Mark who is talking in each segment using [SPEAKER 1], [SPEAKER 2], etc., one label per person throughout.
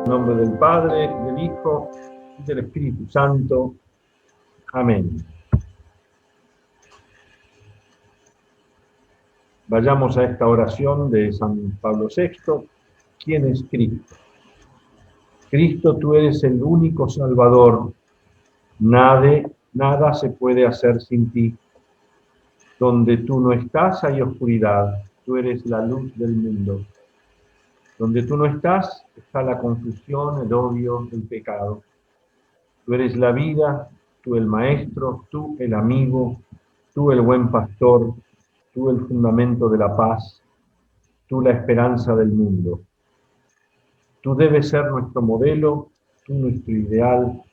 [SPEAKER 1] En nombre del Padre, del Hijo y del Espíritu Santo. Amén. Vayamos a esta oración de San Pablo VI. ¿Quién es Cristo? Cristo, tú eres el único Salvador. Nada se puede hacer sin ti. Donde tú no estás hay oscuridad. Tú eres la luz del mundo. Donde tú no estás está la confusión, el odio, el pecado. Tú eres la vida, tú el maestro, tú el amigo, tú el buen pastor, tú el fundamento de la paz, tú la esperanza del mundo. Tú debes ser nuestro modelo, tú nuestro ideal,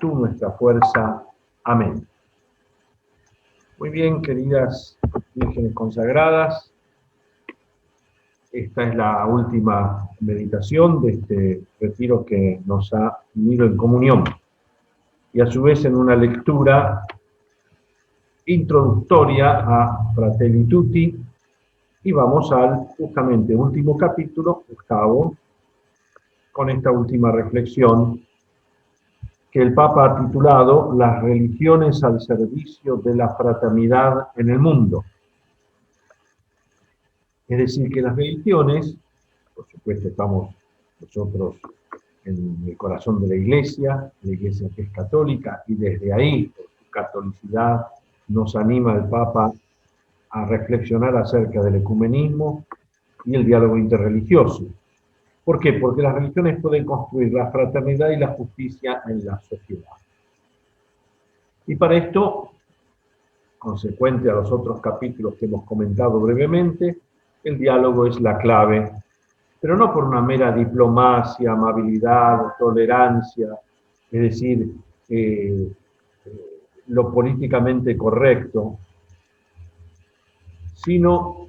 [SPEAKER 1] tú nuestra fuerza. Amén. Muy bien, queridas vírgenes consagradas, esta es la última meditación de este retiro que nos ha unido en comunión. Y a su vez en una lectura introductoria a Fratelli Tutti, y vamos al justamente último capítulo, octavo, con esta última reflexión que el Papa ha titulado Las religiones al servicio de la fraternidad en el mundo. Es decir, que las religiones, por supuesto estamos nosotros en el corazón de la Iglesia que es católica, y desde ahí, por su catolicidad, nos anima el Papa a reflexionar acerca del ecumenismo y el diálogo interreligioso. ¿Por qué? Porque las religiones pueden construir la fraternidad y la justicia en la sociedad. Y para esto, consecuente a los otros capítulos que hemos comentado brevemente, el diálogo es la clave, pero no por una mera diplomacia, amabilidad, tolerancia, es decir, lo políticamente correcto, sino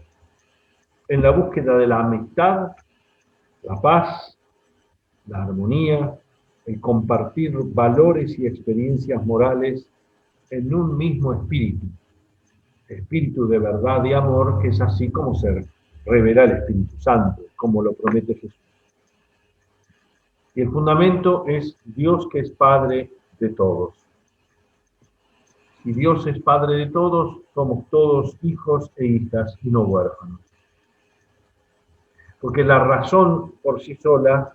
[SPEAKER 1] en la búsqueda de la amistad, la paz, la armonía, el compartir valores y experiencias morales en un mismo espíritu de verdad y amor, que es así como se revela el Espíritu Santo, como lo promete Jesús. Y el fundamento es Dios, que es Padre de todos. Si Dios es Padre de todos, somos todos hijos e hijas y no huérfanos. Porque la razón por sí sola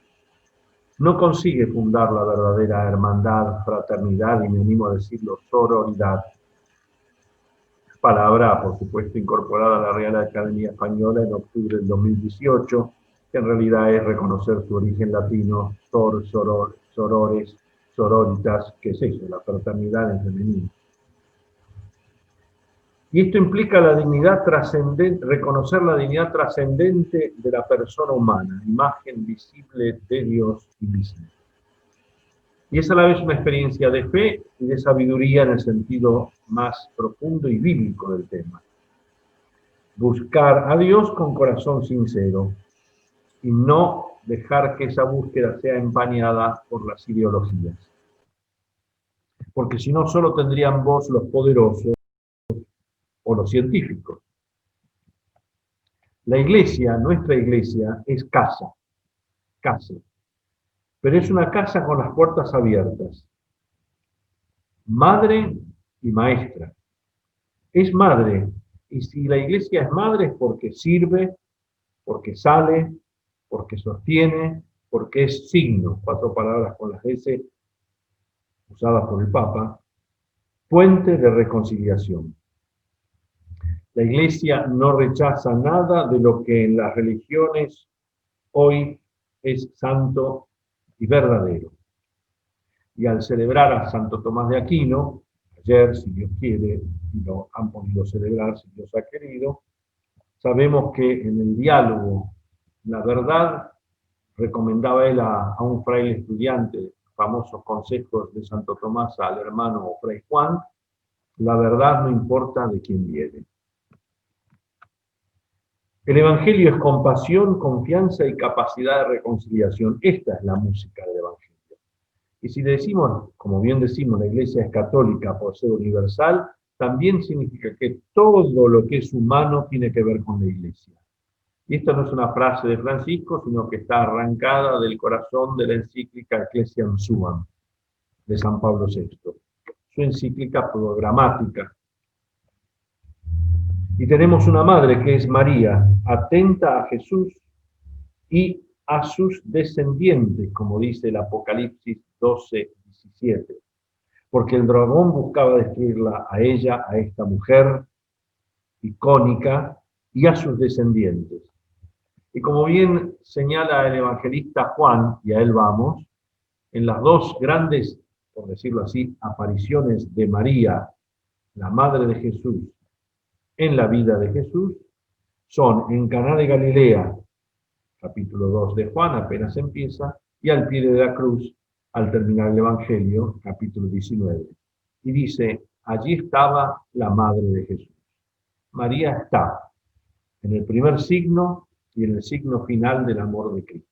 [SPEAKER 1] no consigue fundar la verdadera hermandad, fraternidad y, me animo a decirlo, sororidad. Palabra, por supuesto, incorporada a la Real Academia Española en octubre del 2018, que en realidad es reconocer su origen latino, sor, soror, sorores, sororitas, que es eso, la fraternidad en femenino. Y esto implica la dignidad trascendente, reconocer la dignidad trascendente de la persona humana, imagen visible de Dios invisible. Y es a la vez una experiencia de fe y de sabiduría en el sentido más profundo y bíblico del tema. Buscar a Dios con corazón sincero y no dejar que esa búsqueda sea empañada por las ideologías. Porque si no, solo tendrían voz los poderosos o los científicos. La iglesia, nuestra iglesia, es casa, pero es una casa con las puertas abiertas. Madre y maestra. Es madre, y si la iglesia es madre es porque sirve, porque sale, porque sostiene, porque es signo, 4 palabras con las S usadas por el Papa, puente de reconciliación. La iglesia no rechaza nada de lo que en las religiones hoy es santo y verdadero. Y al celebrar a Santo Tomás de Aquino, ayer, si Dios quiere, y lo han podido celebrar, si Dios ha querido, sabemos que en el diálogo, la verdad, recomendaba él a un fraile estudiante, famosos consejos de Santo Tomás al hermano Fray Juan, la verdad no importa de quién viene. El Evangelio es compasión, confianza y capacidad de reconciliación. Esta es la música del Evangelio. Y si decimos, como bien decimos, la Iglesia es católica por ser universal, también significa que todo lo que es humano tiene que ver con la Iglesia. Y esto no es una frase de Francisco, sino que está arrancada del corazón de la encíclica Ecclesiam Suam de San Pablo VI, su encíclica programática. Y tenemos una madre que es María, atenta a Jesús y a sus descendientes, como dice el Apocalipsis 12:17, porque el dragón buscaba destruirla a ella, a esta mujer icónica, y a sus descendientes. Y como bien señala el evangelista Juan, y a él vamos, en las dos grandes, por decirlo así, apariciones de María, la madre de Jesús, en la vida de Jesús, son en Caná de Galilea, capítulo 2 de Juan, apenas empieza, y al pie de la cruz, al terminar el Evangelio, capítulo 19. Y dice, allí estaba la madre de Jesús. María está en el primer signo y en el signo final del amor de Cristo.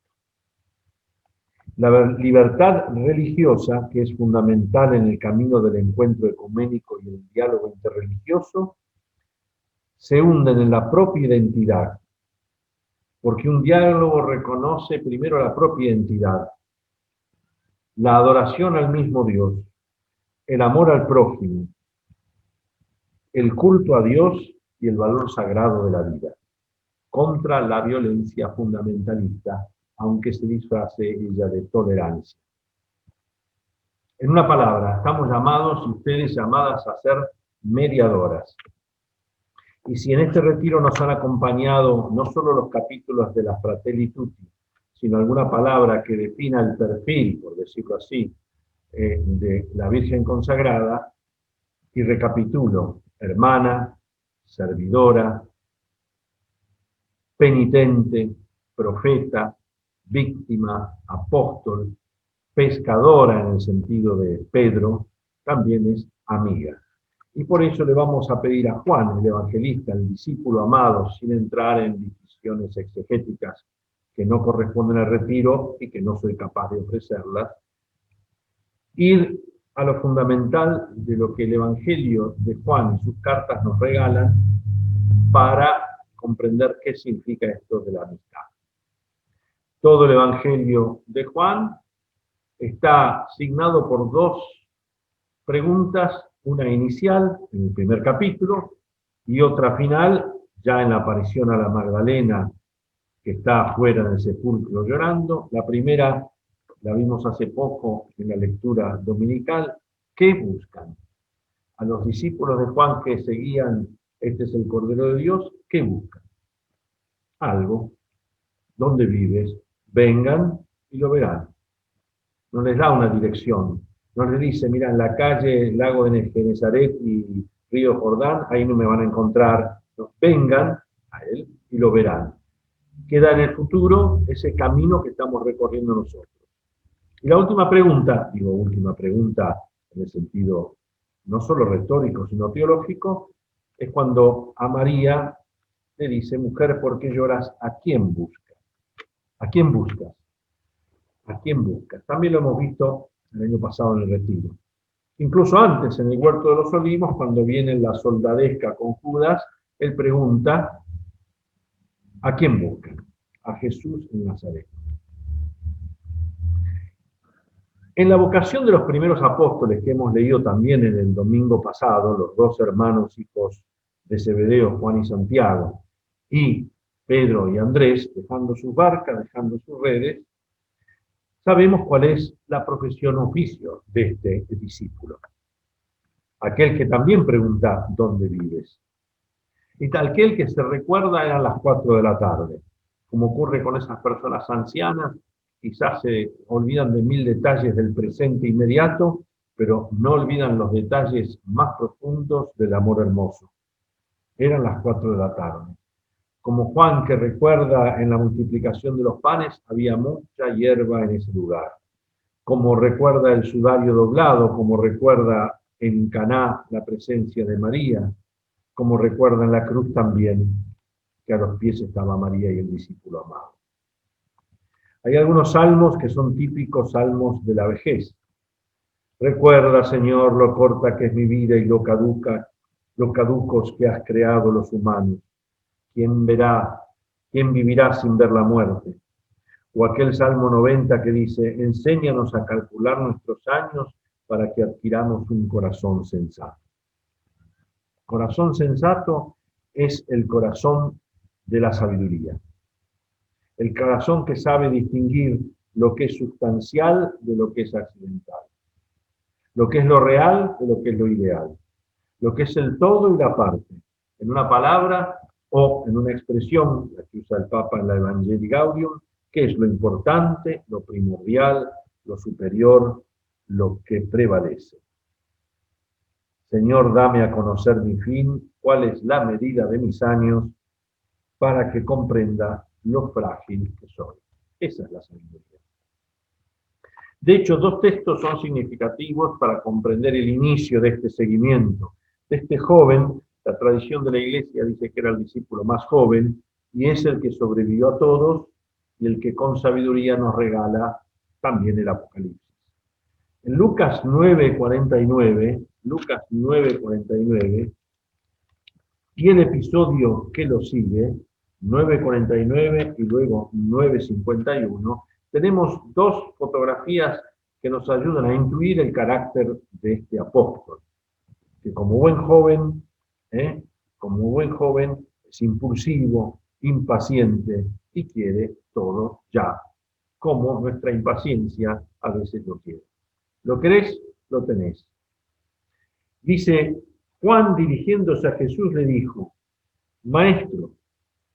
[SPEAKER 1] La libertad religiosa, que es fundamental en el camino del encuentro ecuménico y el diálogo interreligioso, se hunden en la propia identidad, porque un diálogo reconoce primero la propia identidad, la adoración al mismo Dios, el amor al prójimo, el culto a Dios y el valor sagrado de la vida, contra la violencia fundamentalista, aunque se disfrace ella de tolerancia. En una palabra, estamos llamados, ustedes llamadas a ser mediadoras. Y si en este retiro nos han acompañado no solo los capítulos de la Fratelli Tutti, sino alguna palabra que defina el perfil, por decirlo así, de la Virgen consagrada, y recapitulo, hermana, servidora, penitente, profeta, víctima, apóstol, pescadora en el sentido de Pedro, también es amiga. Y por eso le vamos a pedir a Juan, el evangelista, el discípulo amado, sin entrar en discusiones exegéticas que no corresponden al retiro y que no soy capaz de ofrecerlas, ir a lo fundamental de lo que el Evangelio de Juan y sus cartas nos regalan para comprender qué significa esto de la amistad. Todo el Evangelio de Juan está signado por dos preguntas, una inicial en el primer capítulo y otra final, ya en la aparición a la Magdalena que está afuera del sepulcro llorando. La primera la vimos hace poco en la lectura dominical. ¿Qué buscan? A los discípulos de Juan que seguían, este es el Cordero de Dios, ¿qué buscan? Algo. ¿Dónde vives? Vengan y lo verán. No les da una dirección. No les dice, mira, en la calle Lago de Genezaret y Río Jordán, ahí no me van a encontrar. No, vengan a él y lo verán. Queda en el futuro ese camino que estamos recorriendo nosotros. Y la última pregunta, digo última pregunta en el sentido no solo retórico, sino teológico, es cuando a María le dice, mujer, ¿por qué lloras? ¿A quién buscas? ¿A quién buscas? ¿A quién buscas? También lo hemos visto el año pasado en el retiro. Incluso antes, en el Huerto de los Olivos, cuando viene la soldadesca con Judas, él pregunta, ¿a quién buscan? A Jesús en Nazaret. En la vocación de los primeros apóstoles que hemos leído también en el domingo pasado, los dos hermanos hijos de Zebedeo, Juan y Santiago, y Pedro y Andrés, dejando sus barcas, dejando sus redes, sabemos cuál es la profesión oficio de este discípulo. Aquel que también pregunta, ¿dónde vives? Y tal que el que se recuerda eran las 4 de la tarde, como ocurre con esas personas ancianas, quizás se olvidan de 1000 detalles del presente inmediato, pero no olvidan los detalles más profundos del amor hermoso. Eran las 4 de la tarde. Como Juan que recuerda en la multiplicación de los panes, había mucha hierba en ese lugar. Como recuerda el sudario doblado, como recuerda en Caná la presencia de María, como recuerda en la cruz también, que a los pies estaba María y el discípulo amado. Hay algunos salmos que son típicos salmos de la vejez. Recuerda, Señor, lo corta que es mi vida y lo caducos que has creado los humanos. ¿Quién verá ¿Quién vivirá sin ver la muerte? O aquel Salmo 90 que dice, enséñanos a calcular nuestros años para que adquiramos un corazón sensato. Corazón sensato es el corazón de la sabiduría. El corazón que sabe distinguir lo que es sustancial de lo que es accidental. Lo que es lo real de lo que es lo ideal. Lo que es el todo y la parte. En una palabra o en una expresión, la que usa el Papa en la Evangelii Gaudium, que es lo importante, lo primordial, lo superior, lo que prevalece. Señor, dame a conocer mi fin, cuál es la medida de mis años, para que comprenda lo frágil que soy. Esa es la sabiduría. De hecho, dos textos son significativos para comprender el inicio de este seguimiento. De este joven, la tradición de la Iglesia dice que era el discípulo más joven, y es el que sobrevivió a todos, y el que con sabiduría nos regala también el Apocalipsis. En Lucas 9:49, y el episodio que lo sigue, 9:49 y luego 9:51, tenemos dos fotografías que nos ayudan a intuir el carácter de este apóstol, que como buen joven es impulsivo, impaciente y quiere todo ya, como nuestra impaciencia a veces lo quiere. ¿Lo querés? Lo tenés. Dice, Juan dirigiéndose a Jesús le dijo, Maestro,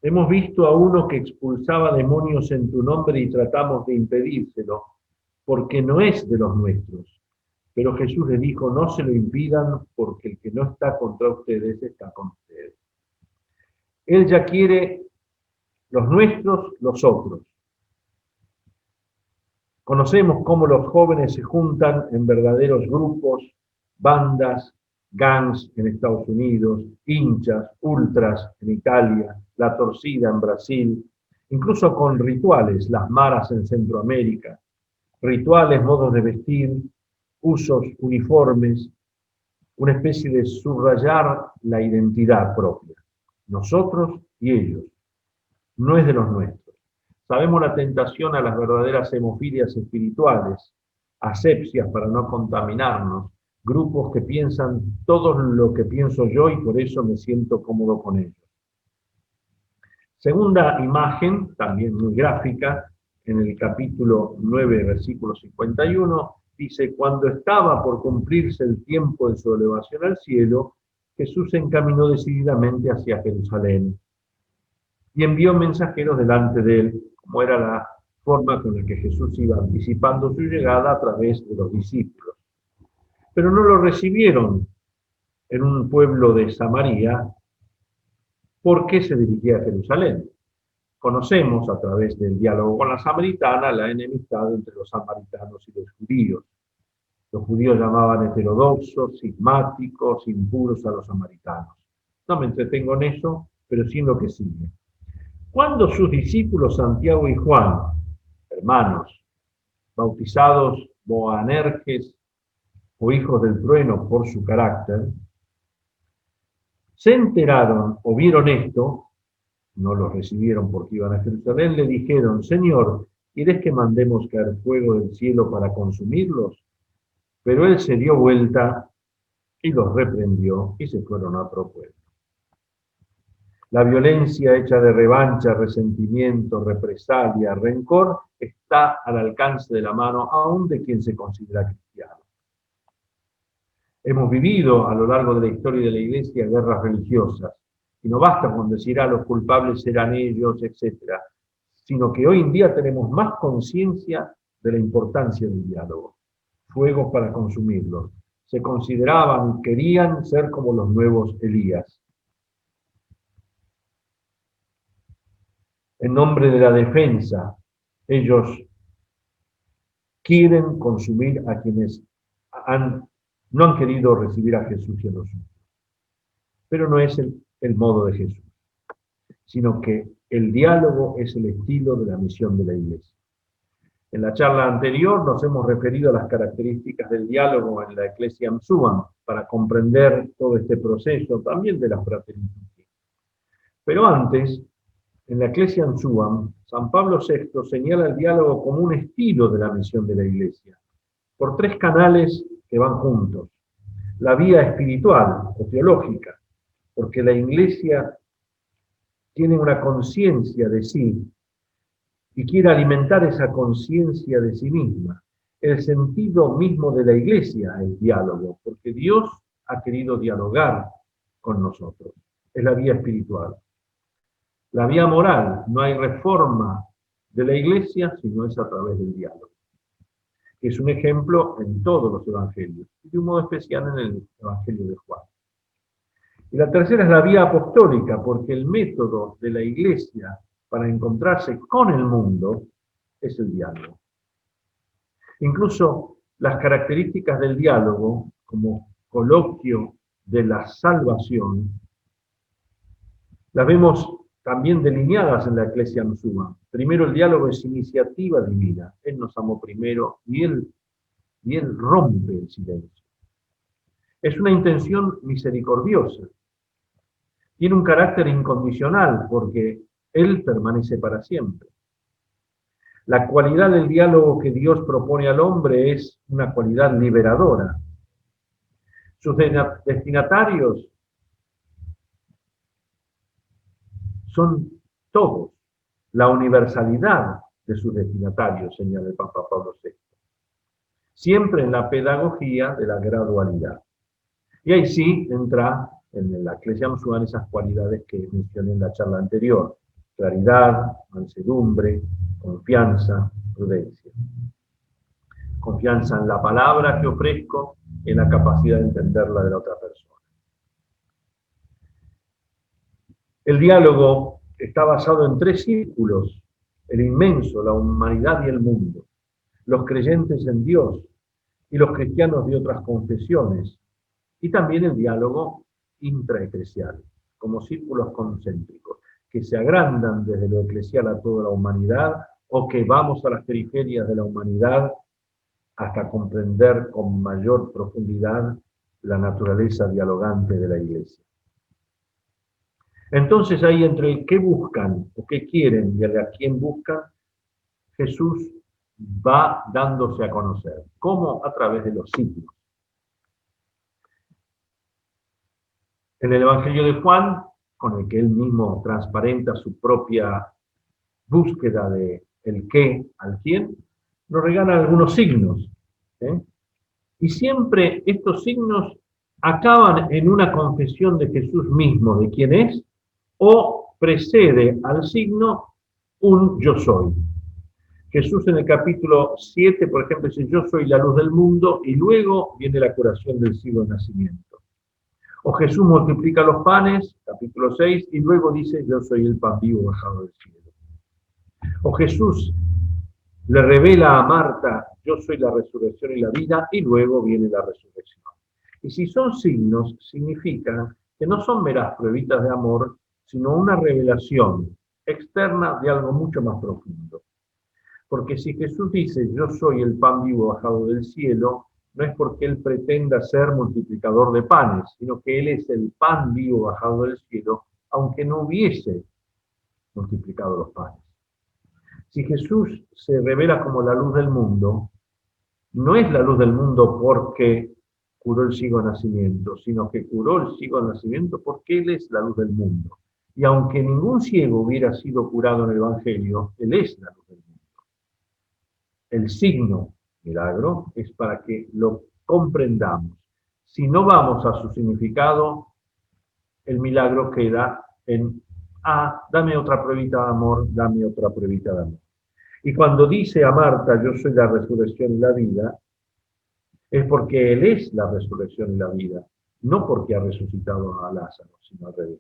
[SPEAKER 1] hemos visto a uno que expulsaba demonios en tu nombre y tratamos de impedírselo, porque no es de los nuestros. Pero Jesús le dijo, no se lo impidan, porque el que no está contra ustedes está con ustedes. Él ya quiere los nuestros, los otros. Conocemos cómo los jóvenes se juntan en verdaderos grupos, bandas, gangs en Estados Unidos, hinchas, ultras en Italia, la torcida en Brasil, incluso con rituales, las maras en Centroamérica, rituales, modos de vestir, usos, uniformes, una especie de subrayar la identidad propia. Nosotros y ellos. No es de los nuestros. Sabemos la tentación a las verdaderas hemofilias espirituales, asepsias para no contaminarnos, grupos que piensan todo lo que pienso yo y por eso me siento cómodo con ellos. Segunda imagen, también muy gráfica, en el capítulo 9, versículo 51, dice, cuando estaba por cumplirse el tiempo de su elevación al cielo, Jesús se encaminó decididamente hacia Jerusalén y envió mensajeros delante de él, como era la forma con la que Jesús iba anticipando su llegada a través de los discípulos. Pero no lo recibieron en un pueblo de Samaria porque se dirigía a Jerusalén. Conocemos a través del diálogo con la samaritana la enemistad entre los samaritanos y los judíos. Los judíos llamaban heterodoxos, cismáticos, impuros a los samaritanos. No me entretengo en eso, pero sí en lo que sigue. Cuando sus discípulos Santiago y Juan, hermanos, bautizados Boanerges o hijos del trueno por su carácter, se enteraron o vieron esto, no los recibieron porque iban a Jerusalén, le dijeron, Señor, ¿quieres que mandemos caer fuego del cielo para consumirlos? Pero él se dio vuelta y los reprendió y se fueron a otro pueblo. La violencia hecha de revancha, resentimiento, represalia, rencor, está al alcance de la mano aún de quien se considera cristiano. Hemos vivido a lo largo de la historia de la Iglesia guerras religiosas, y no basta con decir, los culpables serán ellos, etc., sino que hoy en día tenemos más conciencia de la importancia del diálogo. Fuegos para consumirlos. Se consideraban, querían ser como los nuevos Elías. En nombre de la defensa, ellos quieren consumir a quienes no han querido recibir a Jesús y a los suyos. Pero no es el modo de Jesús, sino que el diálogo es el estilo de la misión de la Iglesia. En la charla anterior nos hemos referido a las características del diálogo en la Ecclesiam Suam para comprender todo este proceso, también de la fraternidad. Pero antes, En la Ecclesiam Suam, San Pablo VI señala el diálogo como un estilo de la misión de la Iglesia, por tres canales que van juntos. La vía espiritual o teológica, porque la Iglesia tiene una conciencia de sí y quiere alimentar esa conciencia de sí misma. El sentido mismo de la Iglesia es diálogo, porque Dios ha querido dialogar con nosotros. Es la vía espiritual. La vía moral, no hay reforma de la Iglesia si no es a través del diálogo, que es un ejemplo en todos los evangelios, y de un modo especial en el Evangelio de Juan. Y la tercera es la vía apostólica, porque el método de la Iglesia para encontrarse con el mundo es el diálogo. Incluso las características del diálogo, como coloquio de la salvación, las vemos también delineadas en la Ecclesiam Suam. Primero, el diálogo es iniciativa divina. Él nos amó primero y Él rompe el silencio. Es una intención misericordiosa. Tiene un carácter incondicional porque Él permanece para siempre. La cualidad del diálogo que Dios propone al hombre es una cualidad liberadora. Sus destinatarios son todos, la universalidad de sus destinatarios, señala el Papa Pablo VI. Siempre en la pedagogía de la gradualidad. Y ahí sí entra en la Ecclesiam Suam esas cualidades que mencioné en la charla anterior: claridad, mansedumbre, confianza, prudencia. Confianza en la palabra que ofrezco, en la capacidad de entenderla de la otra persona. El diálogo está basado en tres círculos: el inmenso, la humanidad y el mundo, los creyentes en Dios y los cristianos de otras confesiones, y también el diálogo intraeclesial, como círculos concéntricos, que se agrandan desde lo eclesial a toda la humanidad, o que vamos a las periferias de la humanidad hasta comprender con mayor profundidad la naturaleza dialogante de la Iglesia. Entonces ahí entre el qué buscan o qué quieren y el a quién buscan, Jesús va dándose a conocer. ¿Cómo? A través de los signos. En el Evangelio de Juan, con el que él mismo transparenta su propia búsqueda de el qué al quién, nos regala algunos signos. Y siempre estos signos acaban en una confesión de Jesús mismo, de quién es, o precede al signo un yo soy. Jesús en el capítulo 7, por ejemplo, dice: yo soy la luz del mundo, y luego viene la curación del ciego de nacimiento. O Jesús multiplica los panes, capítulo 6, y luego dice: yo soy el pan vivo bajado del cielo. O Jesús le revela a Marta: yo soy la resurrección y la vida, y luego viene la resurrección. Y si son signos, significan que no son meras pruebitas de amor, sino una revelación externa de algo mucho más profundo. Porque si Jesús dice: yo soy el pan vivo bajado del cielo, no es porque Él pretenda ser multiplicador de panes, sino que Él es el pan vivo bajado del cielo, aunque no hubiese multiplicado los panes. Si Jesús se revela como la luz del mundo, no es la luz del mundo porque curó el ciego de nacimiento, sino que curó el ciego de nacimiento porque Él es la luz del mundo. Y aunque ningún ciego hubiera sido curado en el Evangelio, Él es la luz del mundo. El signo milagro es para que lo comprendamos. Si no vamos a su significado, el milagro queda en: dame otra pruebita de amor, dame otra pruebita de amor. Y cuando dice a Marta: yo soy la resurrección y la vida, es porque Él es la resurrección y la vida, no porque ha resucitado a Lázaro, sino al revés.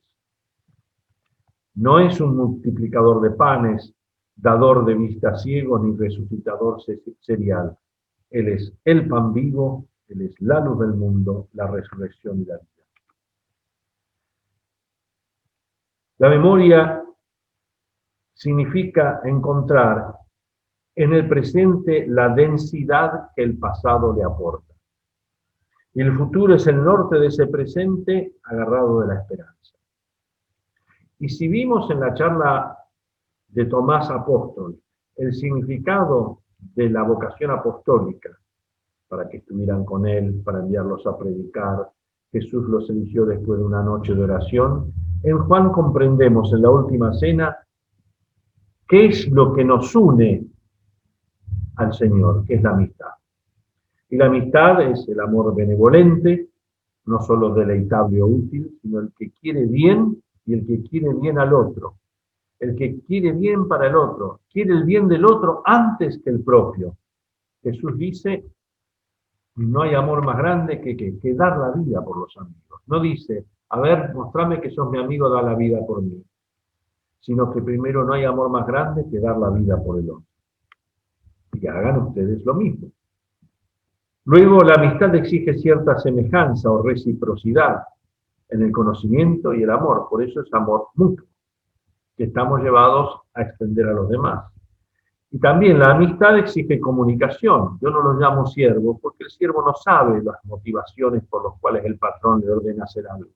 [SPEAKER 1] No es un multiplicador de panes, dador de vista ciego, ni resucitador serial. Él es el pan vivo, Él es la luz del mundo, la resurrección y la vida. La memoria significa encontrar en el presente la densidad que el pasado le aporta. Y el futuro es el norte de ese presente agarrado de la esperanza. Y si vimos en la charla de Tomás Apóstol, el significado de la vocación apostólica, para que estuvieran con él, para enviarlos a predicar. Jesús los eligió después de una noche de oración. En Juan comprendemos en la última cena qué es lo que nos une al Señor, que es la amistad. Y la amistad es el amor benevolente, no solo deleitable o útil, sino el que quiere bien y el que quiere bien al otro. El que quiere bien para el otro, quiere el bien del otro antes que el propio. Jesús dice, no hay amor más grande que dar la vida por los amigos. No dice, a ver, mostrame que sos mi amigo, da la vida por mí. Sino que primero no hay amor más grande que dar la vida por el otro. Y hagan ustedes lo mismo. Luego, la amistad exige cierta semejanza o reciprocidad en el conocimiento y el amor. Por eso es amor mutuo, que estamos llevados a extender a los demás. Y también la amistad exige comunicación. Yo no los llamo siervos porque el siervo no sabe las motivaciones por las cuales el patrón le ordena hacer algo.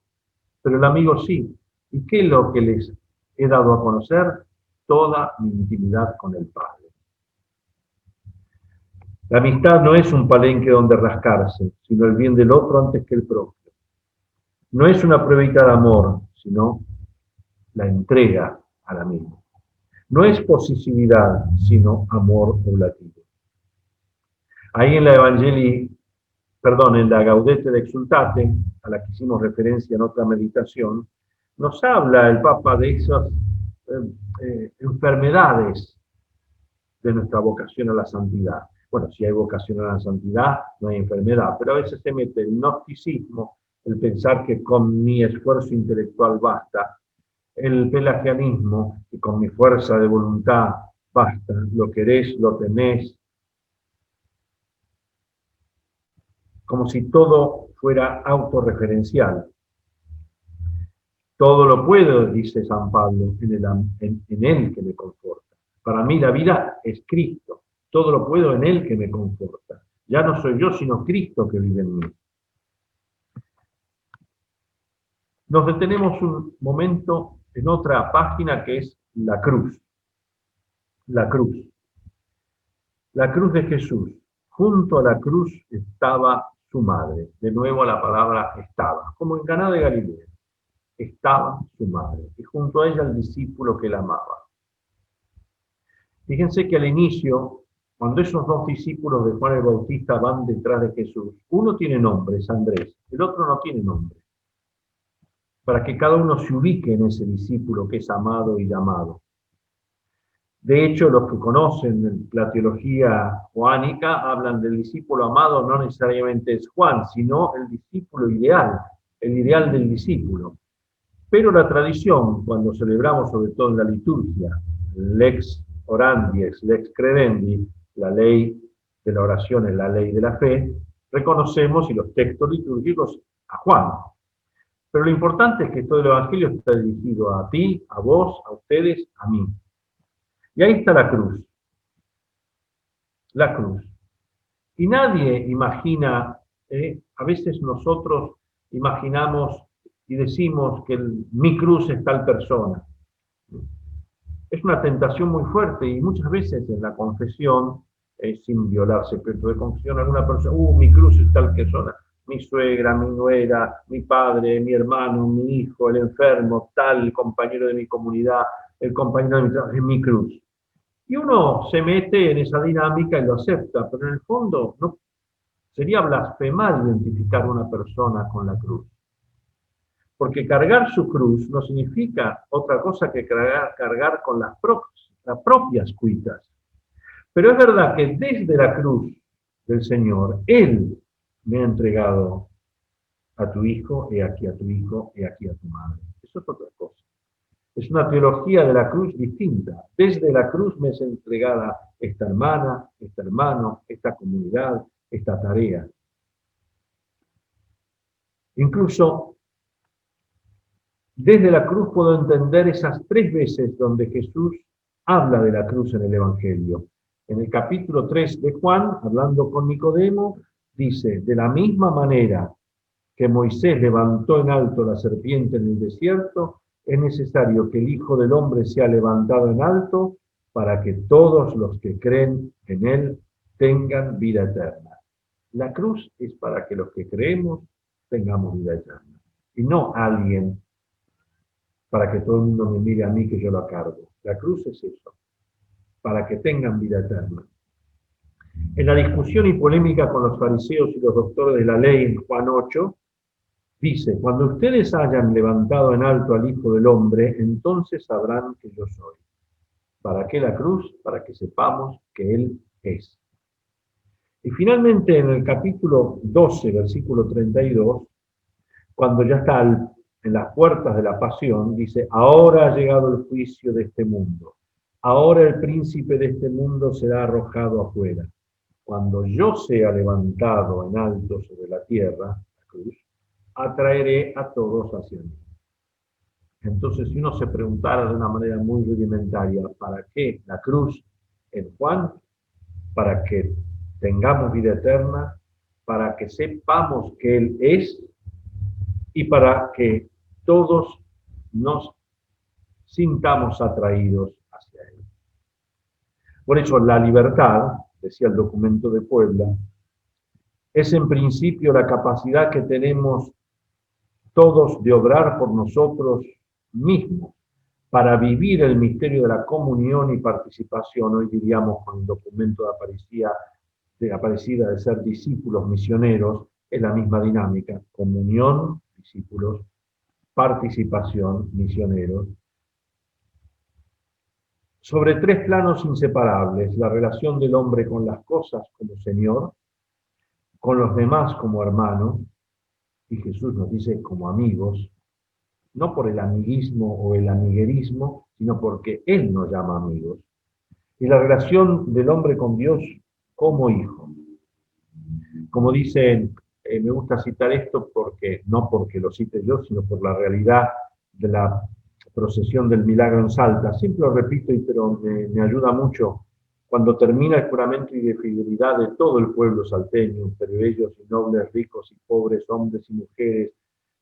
[SPEAKER 1] Pero el amigo sí. ¿Y qué es lo que les he dado a conocer? Toda mi intimidad con el Padre. La amistad no es un palenque donde rascarse, sino el bien del otro antes que el propio. No es una pruebita de amor, sino la entrega al amigo. No es posesividad, sino amor oblativo. Ahí en la en la Gaudete de Exultate, a la que hicimos referencia en otra meditación, nos habla el Papa de esas enfermedades de nuestra vocación a la santidad. Bueno, si hay vocación a la santidad, no hay enfermedad, pero a veces se mete el gnosticismo, el pensar que con mi esfuerzo intelectual basta, el pelagianismo, que con mi fuerza de voluntad basta, lo querés, lo tenés, como si todo fuera autorreferencial. Todo lo puedo, dice San Pablo, en Él que me conforta. Para mí la vida es Cristo. Todo lo puedo en Él que me conforta. Ya no soy yo, sino Cristo que vive en mí. Nos detenemos un momento en otra página que es la cruz. La cruz. La cruz de Jesús. Junto a la cruz estaba su madre. De nuevo la palabra estaba, como en Caná de Galilea. Estaba su madre. Y junto a ella el discípulo que la amaba. Fíjense que al inicio, cuando esos dos discípulos de Juan el Bautista van detrás de Jesús, uno tiene nombre, es Andrés, el otro no tiene nombre. Para que cada uno se ubique en ese discípulo que es amado y llamado. De hecho, los que conocen la teología joánica hablan del discípulo amado, no necesariamente es Juan, sino el discípulo ideal, el ideal del discípulo. Pero la tradición, cuando celebramos, sobre todo en la liturgia, lex orandi, lex credendi, la ley de la oración es la ley de la fe, reconocemos, y los textos litúrgicos, a Juan. Pero lo importante es que todo el Evangelio está dirigido a ti, a vos, a ustedes, a mí. Y ahí está la cruz. La cruz. Y nadie imagina, a veces nosotros imaginamos y decimos que mi cruz es tal persona. Es una tentación muy fuerte y muchas veces en la confesión, sin violar secreto de confesión, alguna persona, mi cruz es tal persona. Mi suegra, mi nuera, mi padre, mi hermano, mi hijo, el enfermo, tal compañero de mi comunidad, el compañero de mi trabajo, es mi cruz. Y uno se mete en esa dinámica y lo acepta, pero en el fondo no sería blasfemar identificar a una persona con la cruz. Porque cargar su cruz no significa otra cosa que cargar con las propias cuitas. Pero es verdad que desde la cruz del Señor, Él me ha entregado a tu hijo, he aquí a tu hijo, he aquí a tu madre. Eso es otra cosa. Es una teología de la cruz distinta. Desde la cruz me es entregada esta hermana, este hermano, esta comunidad, esta tarea. Incluso desde la cruz puedo entender esas 3 veces donde Jesús habla de la cruz en el Evangelio. En el capítulo 3 de Juan, hablando con Nicodemo, dice, de la misma manera que Moisés levantó en alto la serpiente en el desierto, es necesario que el Hijo del Hombre sea levantado en alto para que todos los que creen en Él tengan vida eterna. La cruz es para que los que creemos tengamos vida eterna. Y no alguien para que todo el mundo me mire a mí que yo lo cargo. La cruz es eso, para que tengan vida eterna. En la discusión y polémica con los fariseos y los doctores de la ley en Juan 8, dice, cuando ustedes hayan levantado en alto al Hijo del Hombre, entonces sabrán que yo soy. ¿Para qué la cruz? Para que sepamos que Él es. Y finalmente en el capítulo 12, versículo 32, cuando ya está en las puertas de la pasión, dice, ahora ha llegado el juicio de este mundo. Ahora el príncipe de este mundo será arrojado afuera. Cuando yo sea levantado en alto sobre la tierra, la cruz, atraeré a todos hacia mí. Entonces, si uno se preguntara de una manera muy rudimentaria, ¿para qué la cruz en Juan? Para que tengamos vida eterna, para que sepamos que Él es y para que todos nos sintamos atraídos hacia Él. Por eso la libertad, decía el documento de Puebla, es en principio la capacidad que tenemos todos de obrar por nosotros mismos para vivir el misterio de la comunión y participación. Hoy diríamos con el documento de Aparecida de ser discípulos misioneros, es la misma dinámica, comunión, discípulos, participación, misioneros, sobre tres planos inseparables: la relación del hombre con las cosas como Señor, con los demás como hermano, y Jesús nos dice como amigos, no por el amiguismo o el amiguerismo, sino porque Él nos llama amigos, y la relación del hombre con Dios como hijo. Como dicen, me gusta citar esto porque, no porque lo cite yo, sino por la realidad de la procesión del milagro en Salta. Siempre lo repito, pero me ayuda mucho. Cuando termina el juramento y de fidelidad de todo el pueblo salteño, entre bellos y nobles, ricos y pobres, hombres y mujeres,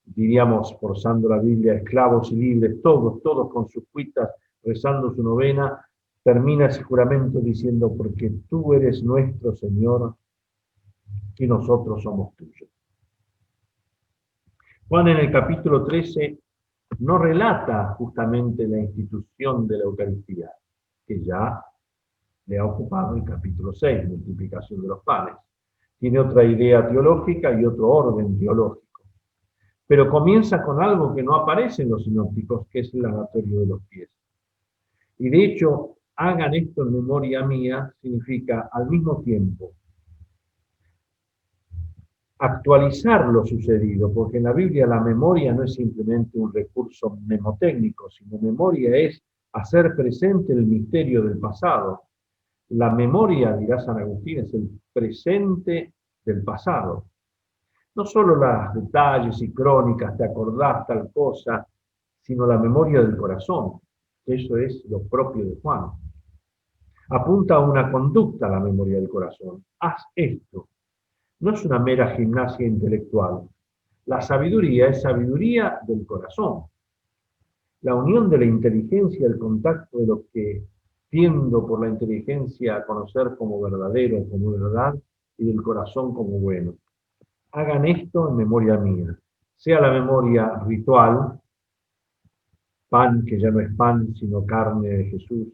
[SPEAKER 1] diríamos, forzando la Biblia, esclavos y libres, todos con sus cuitas, rezando su novena, termina ese juramento diciendo, porque tú eres nuestro Señor y nosotros somos tuyos. Juan en el capítulo 13 no relata justamente la institución de la Eucaristía, que ya le ha ocupado el capítulo 6, multiplicación de los panes. Tiene otra idea teológica y otro orden teológico. Pero comienza con algo que no aparece en los sinópticos, que es el lavatorio de los pies. Y de hecho, hagan esto en memoria mía, significa al mismo tiempo actualizar lo sucedido, porque en la Biblia la memoria no es simplemente un recurso mnemotécnico, sino memoria es hacer presente el misterio del pasado. La memoria, dirá San Agustín, es el presente del pasado. No solo los detalles y crónicas, te acordás tal cosa, sino la memoria del corazón. Eso es lo propio de Juan. Apunta a una conducta la memoria del corazón. Haz esto. No es una mera gimnasia intelectual. La sabiduría es sabiduría del corazón. La unión de la inteligencia, el contacto de lo que tiendo por la inteligencia a conocer como verdadero, como verdad, y del corazón como bueno. Hagan esto en memoria mía. Sea la memoria ritual, pan que ya no es pan, sino carne de Jesús,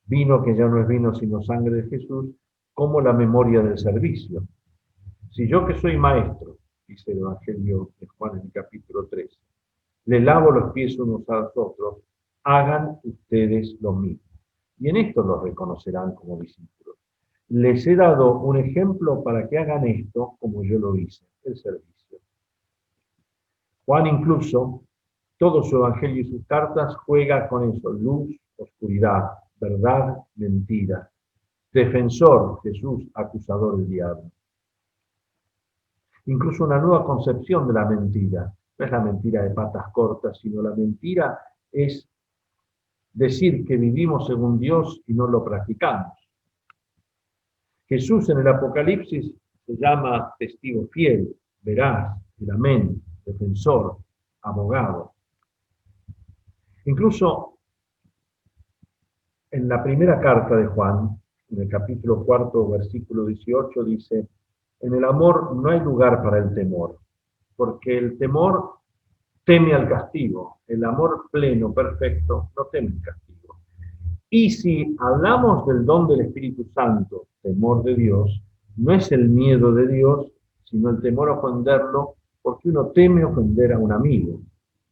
[SPEAKER 1] vino que ya no es vino, sino sangre de Jesús, como la memoria del servicio. Si yo que soy maestro, dice el Evangelio de Juan en el capítulo 13, le lavo los pies unos a los otros, hagan ustedes lo mismo. Y en esto los reconocerán como discípulos. Les he dado un ejemplo para que hagan esto como yo lo hice, el servicio. Juan incluso, todo su Evangelio y sus cartas juega con eso, luz, oscuridad, verdad, mentira. Defensor, Jesús, acusador, el diablo. Incluso una nueva concepción de la mentira. No es la mentira de patas cortas, sino la mentira es decir que vivimos según Dios y no lo practicamos. Jesús en el Apocalipsis se llama testigo fiel, veraz, el amén, defensor, abogado. Incluso en la primera carta de Juan, en el capítulo 4, versículo 18, dice: en el amor no hay lugar para el temor, porque el temor teme al castigo. El amor pleno, perfecto, no teme el castigo. Y si hablamos del don del Espíritu Santo, temor de Dios, no es el miedo de Dios, sino el temor a ofenderlo, porque uno teme ofender a un amigo.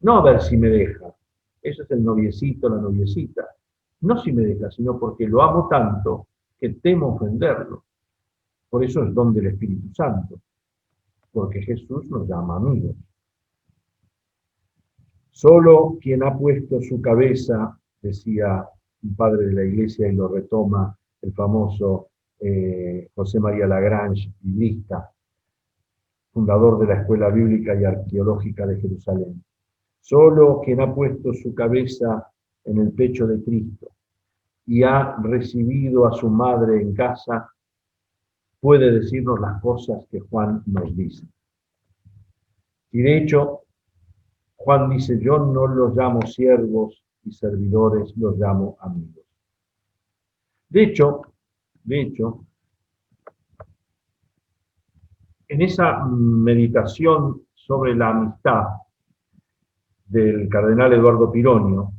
[SPEAKER 1] No a ver si me deja. Eso es el noviecito, la noviecita. No si me deja, sino porque lo amo tanto que temo ofenderlo. Por eso es don del Espíritu Santo, porque Jesús nos llama amigos. Solo quien ha puesto su cabeza, decía un padre de la iglesia y lo retoma el famoso José María Lagrange, biblista, fundador de la Escuela Bíblica y Arqueológica de Jerusalén. Solo quien ha puesto su cabeza en el pecho de Cristo y ha recibido a su madre en casa, puede decirnos las cosas que Juan nos dice. Y de hecho, Juan dice: yo no los llamo siervos y servidores, los llamo amigos. De hecho, en esa meditación sobre la amistad del cardenal Eduardo Pironio,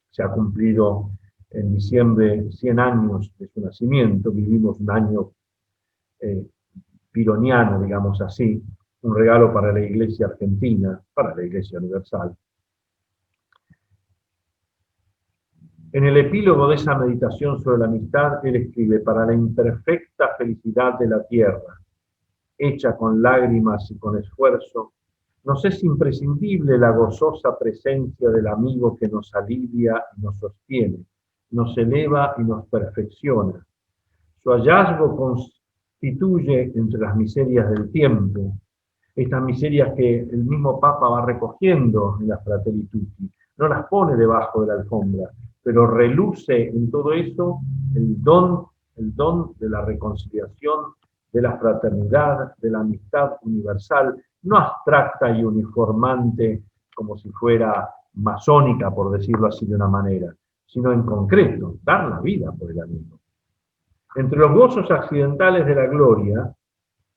[SPEAKER 1] se ha cumplido en diciembre 100 años de su nacimiento, vivimos un año pironiano, digamos así, un regalo para la Iglesia argentina, para la Iglesia universal. En el epílogo de esa meditación sobre la amistad, él escribe: para la imperfecta felicidad de la tierra, hecha con lágrimas y con esfuerzo, nos es imprescindible la gozosa presencia del amigo que nos alivia y nos sostiene, nos eleva y nos perfecciona. Su hallazgo constituye entre las miserias del tiempo, estas miserias que el mismo Papa va recogiendo en la Fratelli Tutti, no las pone debajo de la alfombra, pero reluce en todo eso el don de la reconciliación, de la fraternidad, de la amistad universal, no abstracta y uniformante como si fuera masónica, por decirlo así de una manera, sino en concreto, dar la vida por el amigo. Entre los gozos accidentales de la gloria,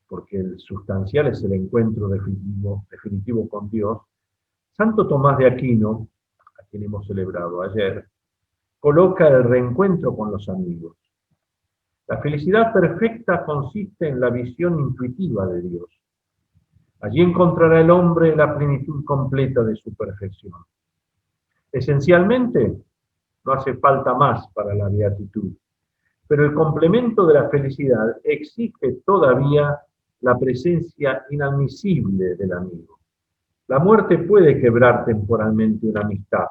[SPEAKER 1] porque el sustancial es el encuentro definitivo con Dios, Santo Tomás de Aquino, a quien hemos celebrado ayer, coloca el reencuentro con los amigos. La felicidad perfecta consiste en la visión intuitiva de Dios. Allí encontrará el hombre la plenitud completa de su perfección. Esencialmente, no hace falta más para la beatitud, pero el complemento de la felicidad exige todavía la presencia inadmisible del amigo. La muerte puede quebrar temporalmente una amistad,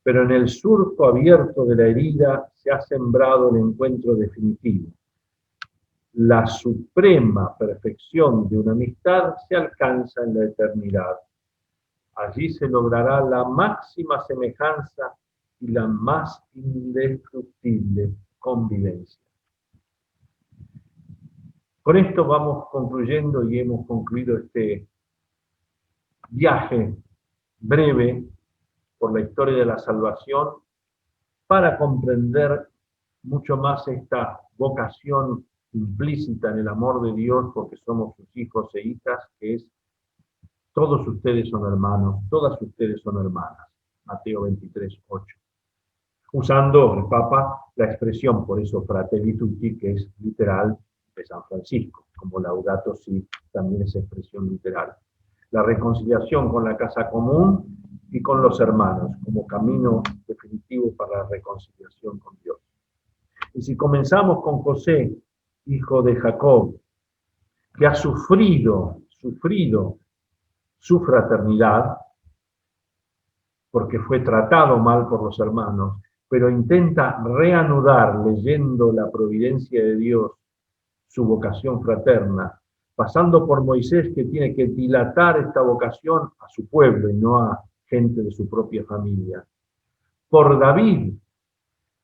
[SPEAKER 1] pero en el surco abierto de la herida se ha sembrado el encuentro definitivo. La suprema perfección de una amistad se alcanza en la eternidad. Allí se logrará la máxima semejanza y la más indestructible convivencia. Con esto vamos concluyendo y hemos concluido este viaje breve por la historia de la salvación para comprender mucho más esta vocación implícita en el amor de Dios, porque somos sus hijos e hijas, que es: todos ustedes son hermanos, todas ustedes son hermanas. Mateo 23, 8. Usando el Papa la expresión, por eso Fratelli Tutti, que es literal de San Francisco, como Laudato Si también es expresión literal. La reconciliación con la casa común y con los hermanos, como camino definitivo para la reconciliación con Dios. Y si comenzamos con José, hijo de Jacob, que ha sufrido su fraternidad, porque fue tratado mal por los hermanos, pero intenta reanudar, leyendo la providencia de Dios, su vocación fraterna, pasando por Moisés, que tiene que dilatar esta vocación a su pueblo y no a gente de su propia familia. Por David,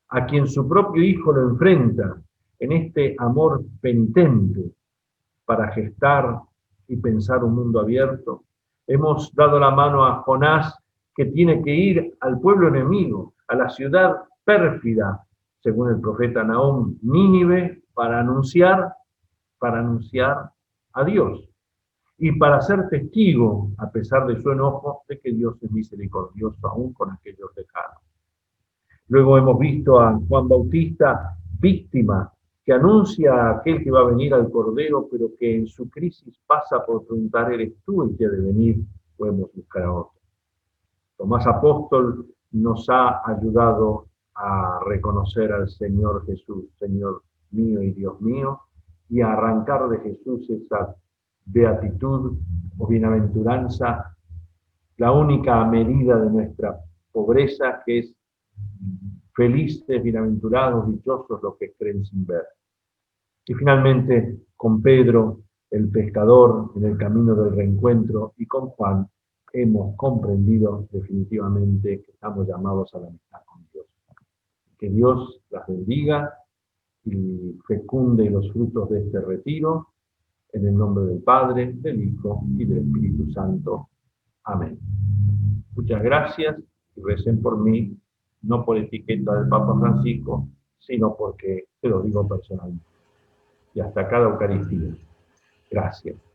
[SPEAKER 1] a quien su propio hijo lo enfrenta en este amor penitente para gestar y pensar un mundo abierto. Hemos dado la mano a Jonás, que tiene que ir al pueblo enemigo, a la ciudad pérfida, según el profeta Nahum, Nínive, para anunciar a Dios y para ser testigo, a pesar de su enojo, de que Dios es misericordioso aún con aquellos lejanos. Luego hemos visto a Juan Bautista víctima, que anuncia a aquel que va a venir al Cordero, pero que en su crisis pasa por preguntar, ¿eres tú el que ha de venir? Podemos buscar a otro. Tomás Apóstol nos ha ayudado a reconocer al Señor Jesús, Señor mío y Dios mío, y a arrancar de Jesús esa beatitud o bienaventuranza, la única medida de nuestra pobreza, que es felices, bienaventurados, dichosos los que creen sin ver. Y finalmente, con Pedro, el pescador, en el camino del reencuentro, y con Juan, hemos comprendido definitivamente que estamos llamados a la amistad con Dios. Que Dios las bendiga y fecunde los frutos de este retiro, en el nombre del Padre, del Hijo y del Espíritu Santo. Amén. Muchas gracias y recen por mí, no por etiqueta del Papa Francisco, sino porque se lo digo personalmente. Y hasta cada Eucaristía. Gracias.